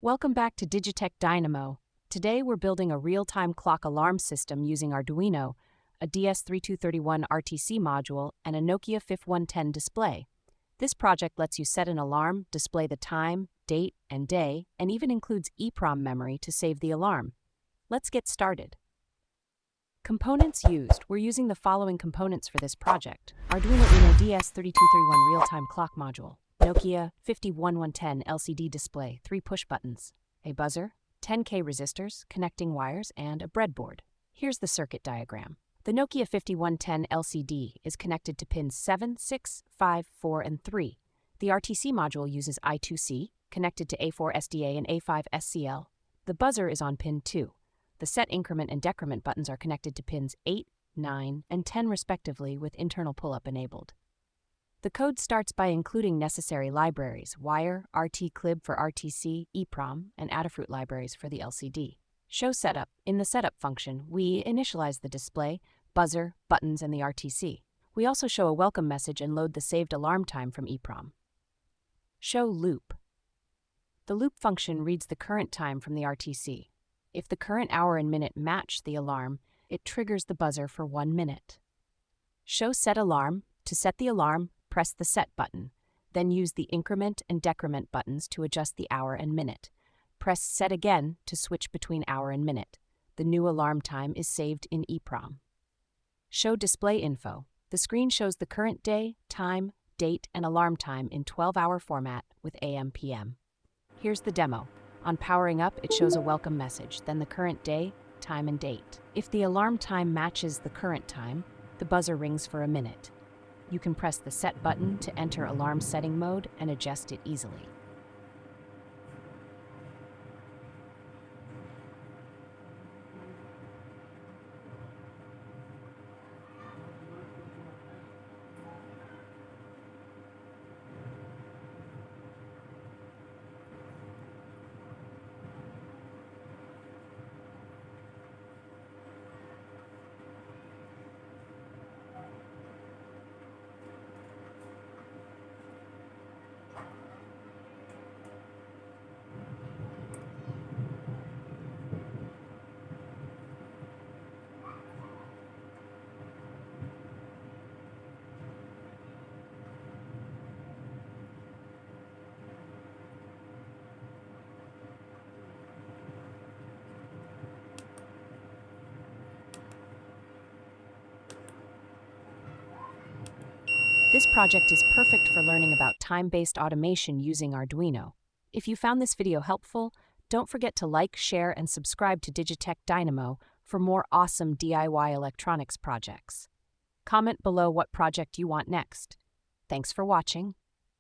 Welcome back to Digitech Dynamo. Today we're building a real-time clock alarm system using Arduino, a DS3231 RTC module, and a Nokia 5110 display. This project lets you set an alarm, display the time, date, and day, and even includes EEPROM memory to save the alarm. Let's get started. Components used. We're using the following components for this project: Arduino Uno DS3231 real-time clock module, Nokia 5110 LCD display, 3 push buttons, a buzzer, 10K resistors, connecting wires, and a breadboard. Here's the circuit diagram. The Nokia 5110 LCD is connected to pins 7, 6, 5, 4, and 3. The RTC module uses I2C, connected to A4 SDA and A5 SCL. The buzzer is on pin 2. The set increment and decrement buttons are connected to pins 8, 9, and 10 respectively with internal pull-up enabled. The code starts by including necessary libraries: wire, RT-clib for RTC, EEPROM, and Adafruit libraries for the LCD. Show setup. In the setup function, we initialize the display, buzzer, buttons, and the RTC. We also show a welcome message and load the saved alarm time from EEPROM. Show loop. The loop function reads the current time from the RTC. If the current hour and minute match the alarm, it triggers the buzzer for 1 minute. Show set alarm. To set the alarm, press the set button, then use the increment and decrement buttons to adjust the hour and minute. Press set again to switch between hour and minute. The new alarm time is saved in EEPROM. Show display info. The screen shows the current day, time, date, and alarm time in 12-hour format with AM/PM. Here's the demo. On powering up, it shows a welcome message, then the current day, time, and date. If the alarm time matches the current time, the buzzer rings for a minute. You can press the set button to enter alarm setting mode and adjust it easily. This project is perfect for learning about time-based automation using Arduino. If you found this video helpful, don't forget to like, share, and subscribe to Digitech Dynamo for more awesome DIY electronics projects. Comment below what project you want next. Thanks for watching.